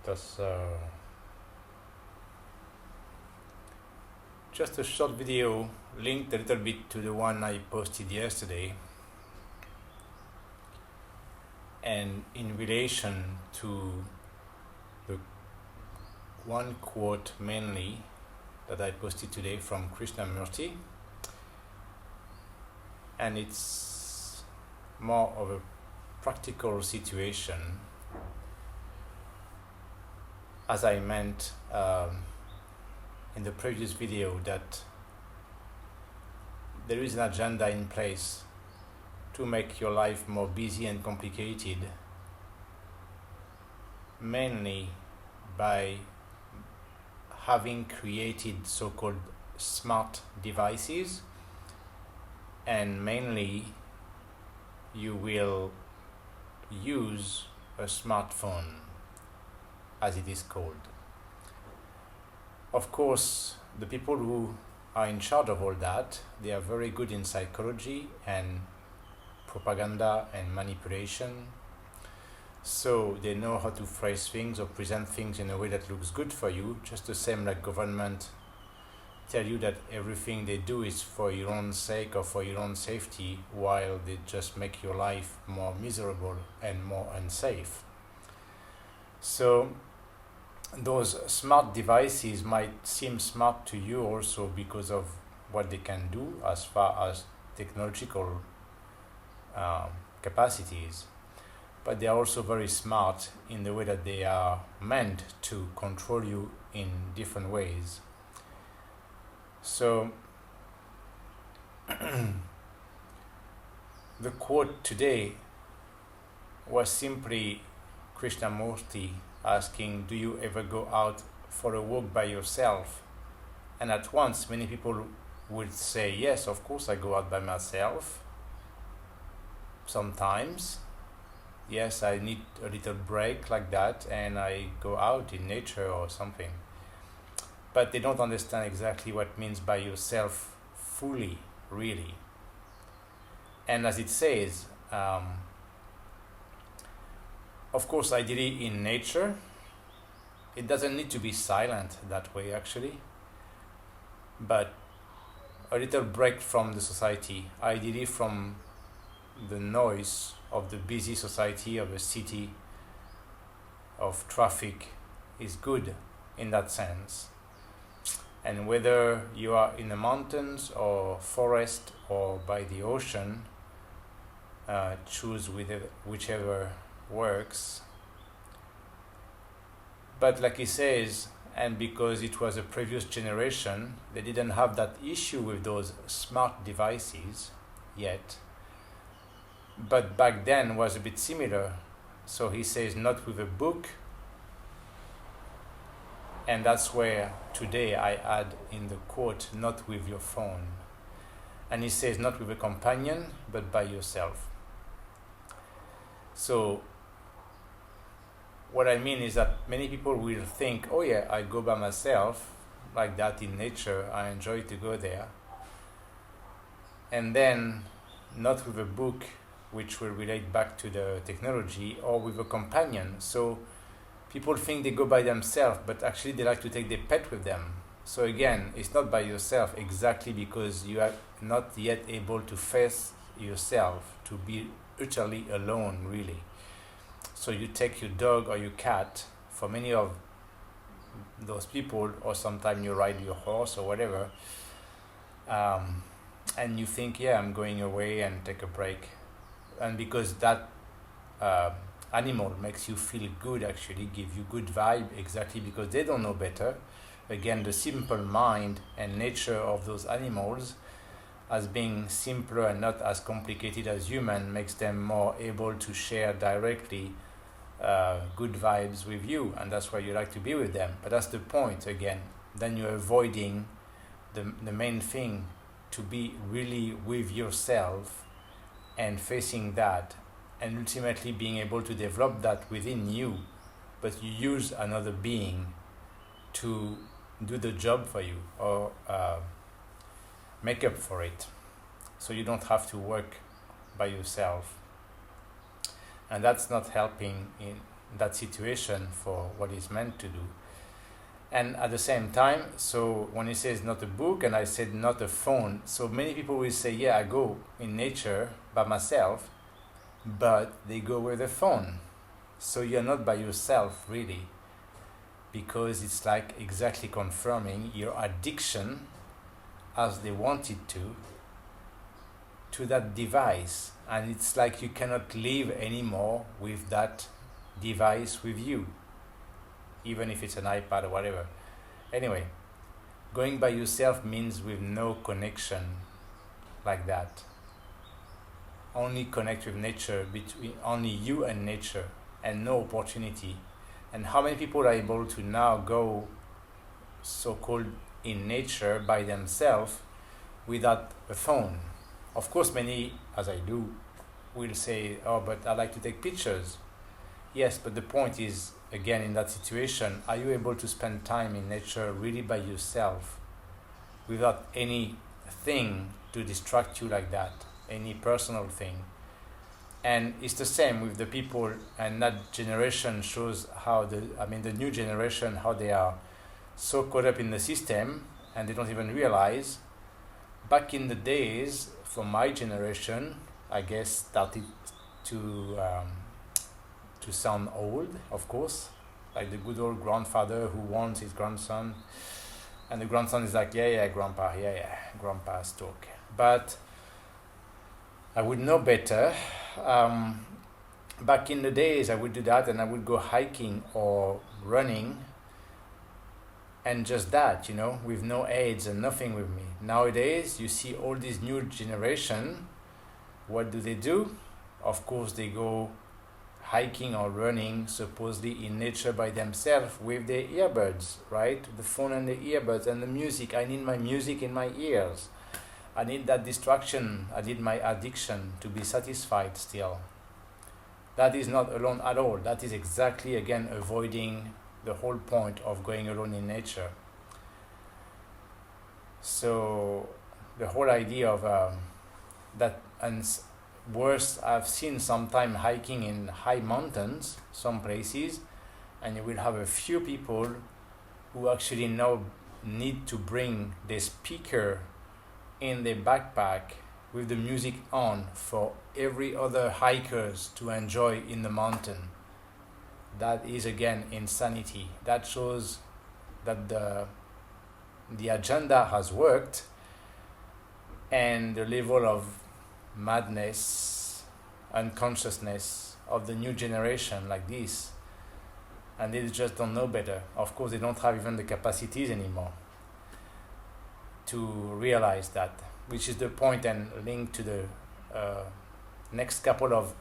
That's just a short video linked a little bit to the one I posted yesterday, and in relation to the one quote mainly that I posted today from Krishnamurti, and it's more of a practical situation, as I meant in the previous video, that there is an agenda in place to make your life more busy and complicated, mainly by having created so-called smart devices, and mainly you will use a smartphone, as it is called. Of course, the people who are in charge of all that, they are very good in psychology and propaganda and manipulation. So they know how to phrase things or present things in a way that looks good for you, just the same like government tell you that everything they do is for your own sake or for your own safety, while they just make your life more miserable and more unsafe. So those smart devices might seem smart to you also because of what they can do as far as technological capacities, but they are also very smart in the way that they are meant to control you in different ways. So the quote today was simply Krishnamurti asking, do you ever go out for a walk by yourself? And at once many people would say, yes, of course I go out by myself sometimes. Yes, I need a little break like that and I go out in nature or something. But they don't understand exactly what means by yourself fully, really. And as it says, of course, ideally in nature, it doesn't need to be silent that way actually, but a little break from the society, ideally from the noise of the busy society of a city, of traffic, is good in that sense. And whether you are in the mountains or forest or by the ocean, choose whichever works. But like he says, and because it was a previous generation, they didn't have that issue with those smart devices yet. But back then was a bit similar. So he says, not with a book. And that's where today I add in the quote, not with your phone. And he says, not with a companion, but by yourself. So what I mean is that many people will think, oh yeah, I go by myself, like that in nature, I enjoy to go there. And then not with a book, which will relate back to the technology, or with a companion. So people think they go by themselves, but actually they like to take their pet with them. So again, it's not by yourself exactly because you are not yet able to face yourself, to be utterly alone, really. So you take your dog or your cat. For many of those people, or sometimes you ride your horse or whatever, and you think, yeah, I'm going away and take a break. And because that animal makes you feel good, actually give you good vibe, exactly because they don't know better. Again, the simple mind and nature of those animals, as being simpler and not as complicated as human, makes them more able to share directly good vibes with you, and that's why you like to be with them. But that's the point again. Then you're avoiding the main thing, to be really with yourself and facing that, and ultimately being able to develop that within you, but you use another being to do the job for you or make up for it, so you don't have to work by yourself. And that's not helping in that situation for what it's meant to do. And at the same time, so when he says not a book and I said not a phone, so many people will say, yeah, I go in nature by myself, but they go with a phone. So you're not by yourself really, because it's like exactly confirming your addiction as they wanted to that device. And it's like you cannot live anymore with that device with you, even if it's an iPad or whatever. Anyway, going by yourself means with no connection like that. Only connect with nature, between only you and nature, and no opportunity. And how many people are able to now go so-called in nature by themselves without a phone? Of course, many, as I do, will say, oh, but I like to take pictures. Yes, but the point is, again, in that situation, are you able to spend time in nature really by yourself without anything to distract you like that, any personal thing? And it's the same with the people, and that generation shows how the new generation, how they are so caught up in the system and they don't even realize. Back in the days, for my generation, I guess started to sound old, of course, like the good old grandfather who wants his grandson, and the grandson is like, yeah, grandpa, grandpa's talk. But I would know better. Back in the days, I would do that, and I would go hiking or running, and just that, with no aids and nothing with me. Nowadays, you see all this new generation. What do? Of course, they go hiking or running supposedly in nature by themselves with their earbuds, right? The phone and the earbuds and the music. I need my music in my ears. I need that distraction. I need my addiction to be satisfied still. That is not alone at all. That is exactly, again, avoiding the whole point of going alone in nature. So the whole idea of that, and worse, I've seen sometime hiking in high mountains, some places, and you will have a few people who actually now need to bring the speaker in their backpack with the music on for every other hikers to enjoy in the mountain. That is again insanity. That shows that the agenda has worked, and the level of madness, unconsciousness of the new generation like this, and they just don't know better. Of course, they don't have even the capacities anymore to realize that, which is the point and link to the next couple of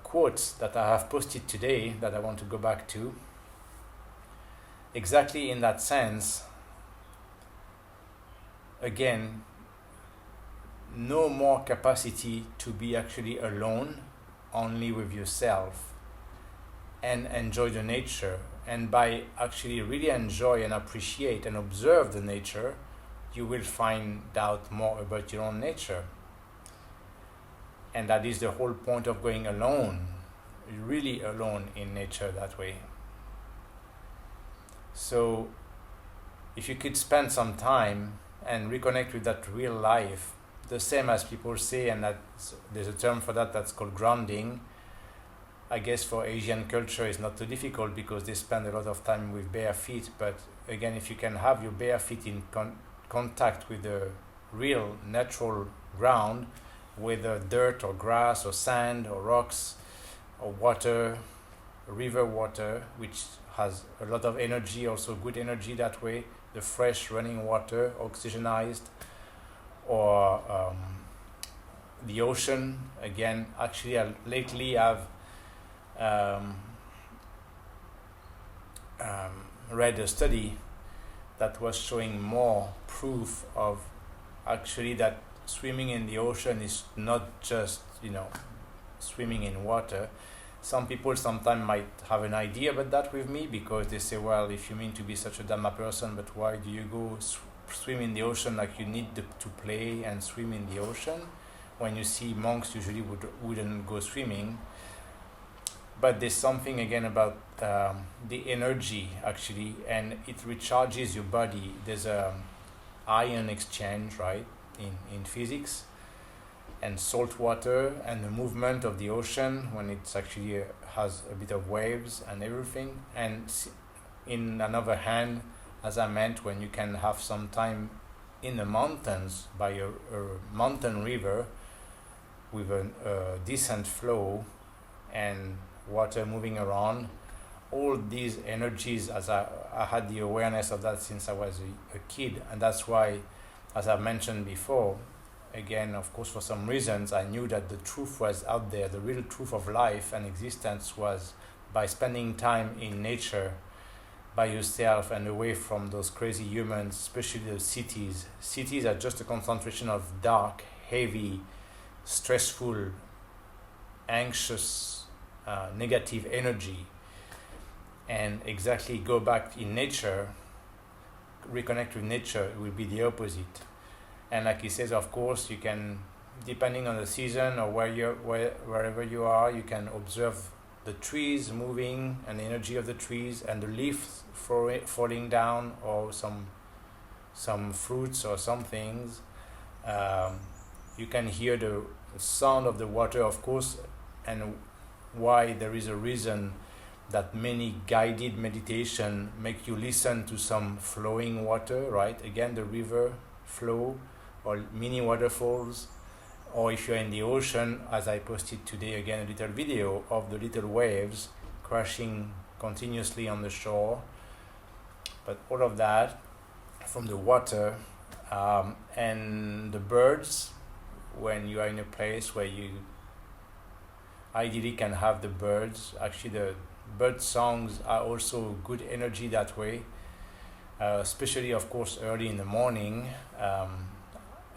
quotes that I have posted today that I want to go back to. Exactly in that sense, again, no more capacity to be actually alone, only with yourself, and enjoy the nature. And by actually really enjoy and appreciate and observe the nature, you will find out more about your own nature. And that is the whole point of going alone, really alone in nature that way. So if you could spend some time and reconnect with that real life, the same as people say, and that there's a term for that that's called grounding. I guess for Asian culture it's not too difficult because they spend a lot of time with bare feet, but again, if you can have your bare feet in contact with the real natural ground, whether dirt or grass or sand or rocks or water, river water, which has a lot of energy, also good energy that way, the fresh running water, oxygenized, or the ocean. Again, actually lately I've read a study that was showing more proof of actually that swimming in the ocean is not just, swimming in water. Some people sometimes might have an idea about that with me because they say, well, if you mean to be such a Dhamma person, but why do you go swim in the ocean like you need to play and swim in the ocean? When you see monks usually wouldn't go swimming. but there's something again about the energy actually, and it recharges your body. There's a ion exchange, right, in physics, and salt water and the movement of the ocean when it's actually has a bit of waves and everything. And in another hand, as I meant, when you can have some time in the mountains by a mountain river with a decent flow and water moving around, all these energies, as I had the awareness of that since I was a kid. And that's why, as I mentioned before, again, of course, for some reasons, I knew that the truth was out there. The real truth of life and existence was by spending time in nature by yourself and away from those crazy humans, especially the cities. Cities are just a concentration of dark, heavy, stressful, anxious, negative energy. And exactly go back in nature, reconnect with nature, it will be the opposite. And like he says, of course, you can, depending on the season or wherever you are, you can observe the trees moving and the energy of the trees and the leaves falling down, or some fruits or some things. You can hear the sound of the water, of course, and why there is a reason that many guided meditation make you listen to some flowing water, right? Again, the river flow or mini waterfalls, or if you're in the ocean, as I posted today again a little video of the little waves crashing continuously on the shore. But all of that from the water, and the birds, when you are in a place where you ideally can have the birds. Actually, the bird songs are also good energy that way, especially, of course, early in the morning.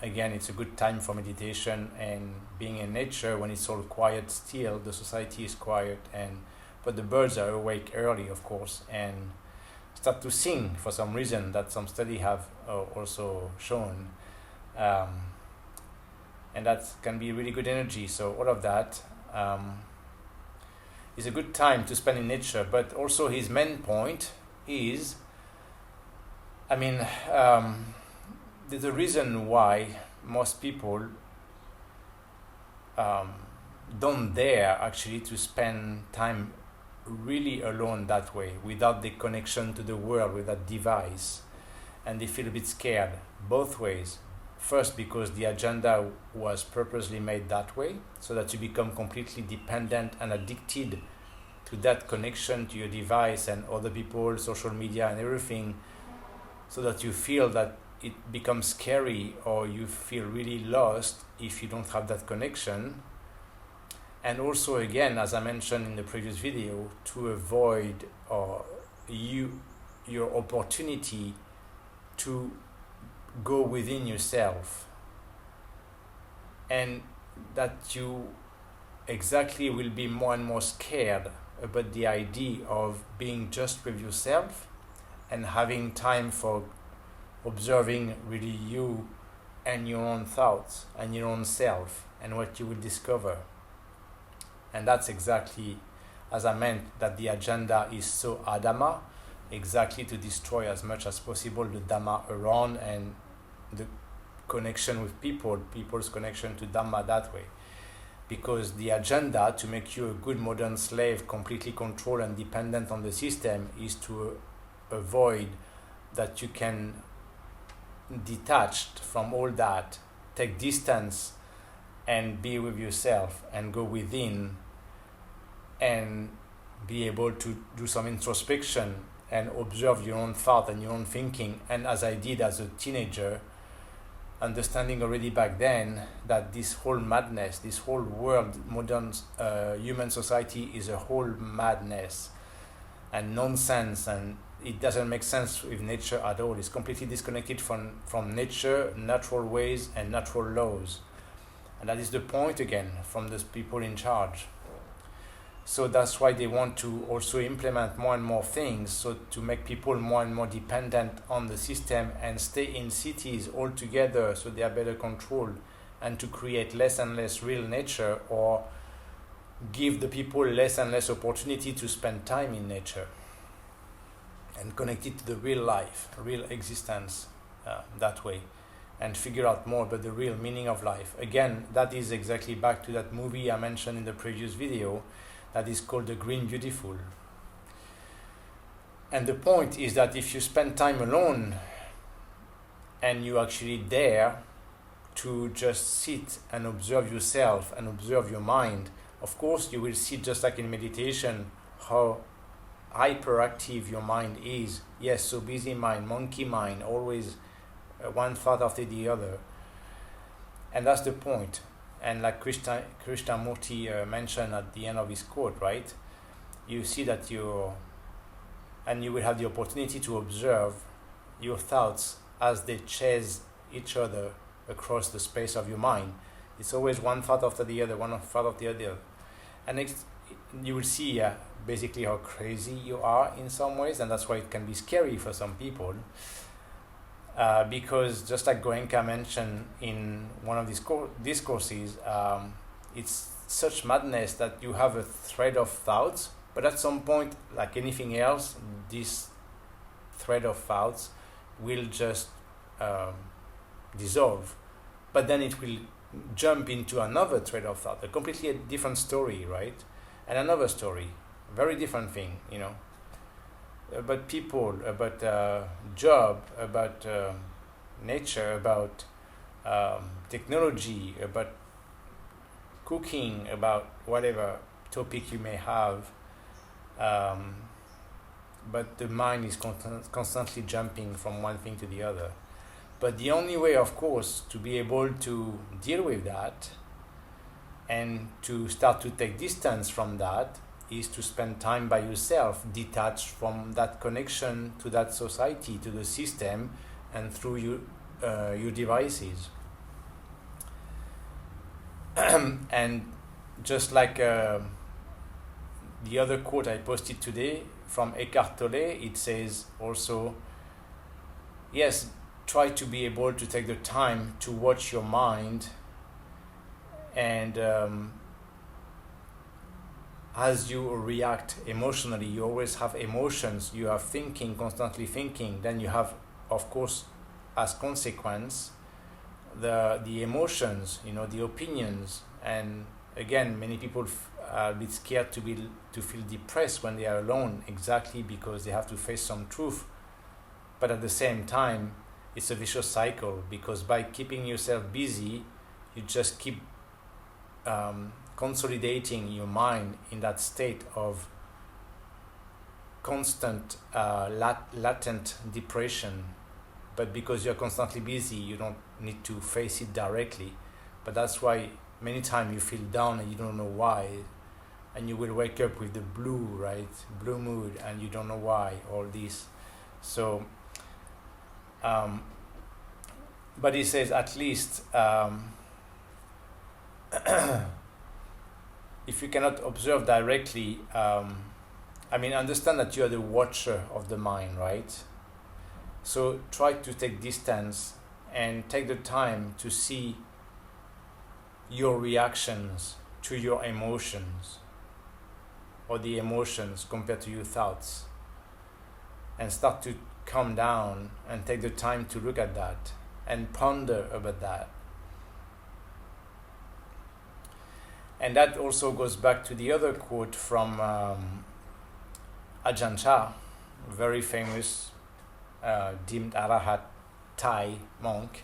Again, it's a good time for meditation and being in nature when it's all quiet still. The society is quiet, but the birds are awake early, of course, and start to sing for some reason that some study have also shown. And that can be really good energy. So all of that is a good time to spend in nature. But also his main point is, there's a reason why most people don't dare actually to spend time really alone that way, without the connection to the world, with that device, and they feel a bit scared both ways. First, because the agenda was purposely made that way, so that you become completely dependent and addicted to that connection to your device and other people, social media and everything, so that you feel that it becomes scary, or you feel really lost if you don't have that connection. And also, again, as I mentioned in the previous video, to avoid your opportunity to go within yourself, and that you exactly will be more and more scared about the idea of being just with yourself and having time for observing really you and your own thoughts and your own self and what you will discover. And that's exactly, as I meant, that the agenda is so adama, exactly to destroy as much as possible the Dhamma around and the connection with people's connection to Dhamma that way. Because the agenda to make you a good modern slave, completely controlled and dependent on the system, is to avoid that you can detached from all that, take distance and be with yourself and go within and be able to do some introspection and observe your own thought and your own thinking. And as I did as a teenager, understanding already back then that this whole madness, this whole world, modern human society is a whole madness and nonsense, and it doesn't make sense with nature at all. It's completely disconnected from nature, natural ways and natural laws. And that is the point again from those people in charge. So that's why they want to also implement more and more things, so to make people more and more dependent on the system and stay in cities altogether so they are better controlled, and to create less and less real nature, or give the people less and less opportunity to spend time in nature and connect it to the real life, real existence that way, and figure out more about the real meaning of life. Again, that is exactly back to that movie I mentioned in the previous video that is called The Green Beautiful. And the point is that if you spend time alone and you actually dare to just sit and observe yourself and observe your mind, of course you will see, just like in meditation, how hyperactive your mind is. Yes, so busy mind, monkey mind, always one thought after the other. And that's the point. And like Krishnamurti mentioned at the end of his quote, right? You see that you will have the opportunity to observe your thoughts as they chase each other across the space of your mind. It's always one thought after the other, one thought after the other. And you will see basically how crazy you are in some ways, and that's why it can be scary for some people. Because just like Goenka mentioned in one of these discourses, it's such madness that you have a thread of thoughts, but at some point, like anything else, this thread of thoughts will just dissolve. But then it will jump into another thread of thought, a completely different story, right? And another story, very different thing, about people, about job, about nature, about technology, about cooking, about whatever topic you may have. But the mind is constantly jumping from one thing to the other. But the only way, of course, to be able to deal with that and to start to take distance from that is to spend time by yourself, detached from that connection to that society, to the system, and through your devices. And just like the other quote I posted today from Eckhart Tolle, it says also, yes, try to be able to take the time to watch your mind, and as you react emotionally, you always have emotions, you are thinking, constantly thinking, then you have, of course, as consequence, the emotions, the opinions. And again, many people are a bit scared to feel depressed when they are alone, exactly because they have to face some truth. But at the same time, it's a vicious cycle, because by keeping yourself busy, you just keep consolidating your mind in that state of constant latent depression. But because you're constantly busy, you don't need to face it directly. But that's why many times you feel down and you don't know why, and you will wake up with the blue mood, and you don't know why, all this. So but he says, at least if you cannot observe directly, understand that you are the watcher of the mind, right? So try to take distance and take the time to see your reactions to your emotions, or the emotions compared to your thoughts, and start to calm down and take the time to look at that and ponder about that. And that also goes back to the other quote from Ajahn Chah, very famous deemed Arahat Thai monk,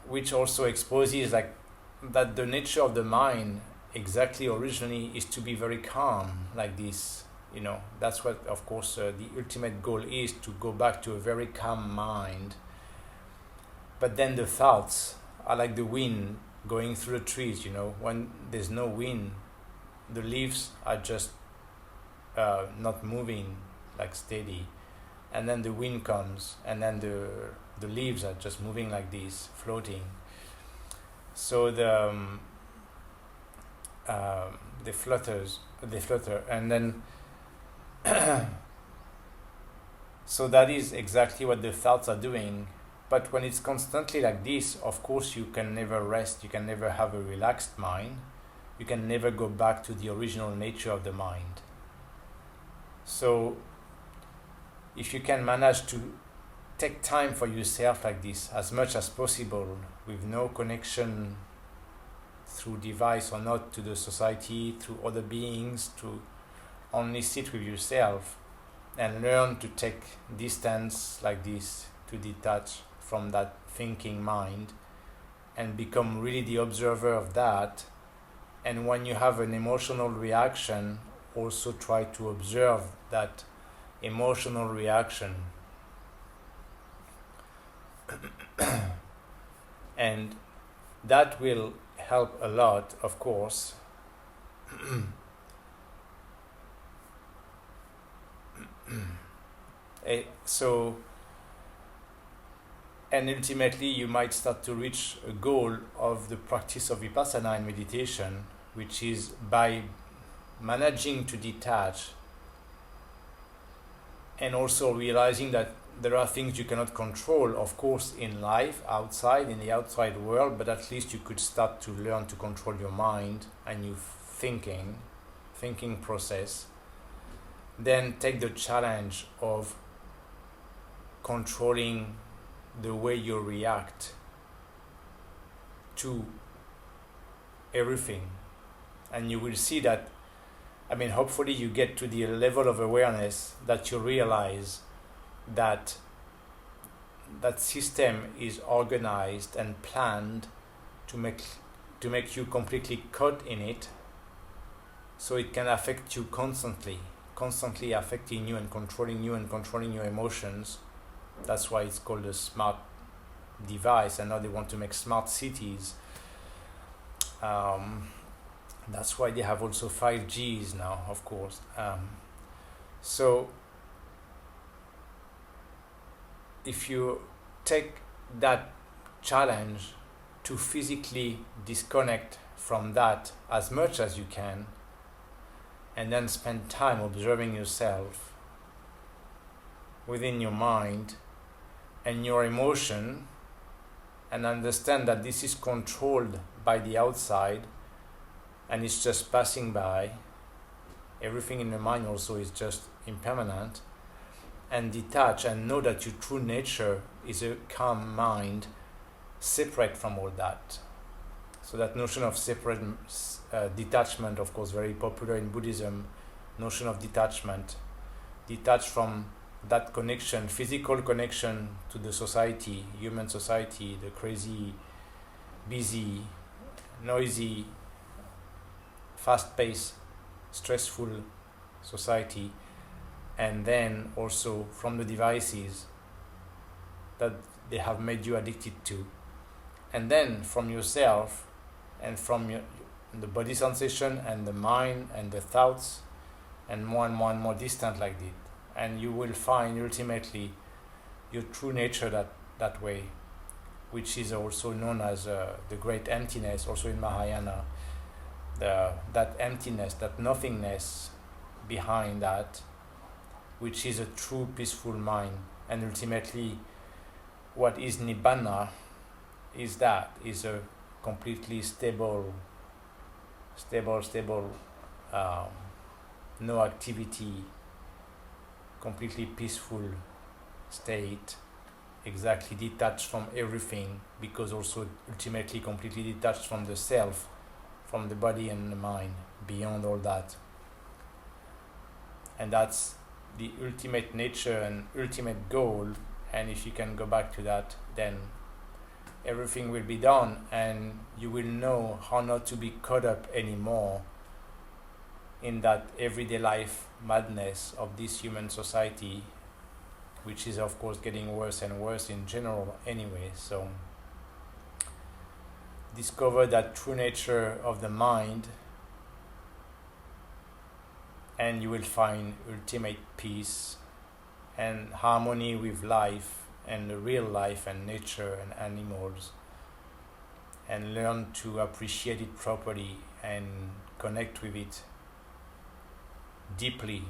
which also exposes like that the nature of the mind exactly originally is to be very calm like this. That's what, of course, the ultimate goal is, to go back to a very calm mind. But then the thoughts are like the wind going through the trees. When there's no wind, the leaves are just not moving like steady, and then the wind comes, and then the leaves are just moving like this, floating. So they flutter, and then so that is exactly what the thoughts are doing. But when it's constantly like this, of course you can never rest, you can never have a relaxed mind, you can never go back to the original nature of the mind. So if you can manage to take time for yourself like this as much as possible, with no connection through device or not to the society, through other beings, to only sit with yourself and learn to take distance like this, to detach from that thinking mind and become really the observer of that. And when you have an emotional reaction, also try to observe that emotional reaction. And that will help a lot, of course. So, and ultimately you might start to reach a goal of the practice of vipassana and meditation, which is by managing to detach and also realizing that there are things you cannot control, of course, in life, outside, in the outside world, but at least you could start to learn to control your mind and your thinking process. Then take the challenge of controlling the way you react to everything. And you will see that, hopefully you get to the level of awareness that you realize that that system is organized and planned to make you completely caught in it, so it can affect you constantly affecting you and controlling your emotions. That's why it's called a smart device, and now they want to make smart cities. That's why they have also 5Gs now, of course. So if you take that challenge to physically disconnect from that as much as you can, and then spend time observing yourself within your mind and your emotion, and understand that this is controlled by the outside and it's just passing by. Everything in the mind also is just impermanent. And detach and know that your true nature is a calm mind, separate from all that. So that notion of separate detachment, of course, very popular in Buddhism, notion of detachment, detached from that connection, physical connection to the society, human society, the crazy, busy, noisy, fast-paced, stressful society, and then also from the devices that they have made you addicted to, and then from yourself and from the body sensation and the mind and the thoughts, and more and more and more distant like this. And you will find ultimately your true nature that way, which is also known as the great emptiness, also in Mahayana. That emptiness, that nothingness behind that, which is a true peaceful mind. And ultimately what is Nibbana is a completely stable, no activity, completely peaceful state, exactly detached from everything, because also ultimately completely detached from the self, from the body and the mind, beyond all that. And that's the ultimate nature and ultimate goal. And if you can go back to that, then everything will be done, and you will know how not to be caught up anymore in that everyday life madness of this human society, which is of course getting worse and worse in general anyway. So discover that true nature of the mind, and you will find ultimate peace and harmony with life and the real life and nature and animals, and learn to appreciate it properly and connect with it deeply.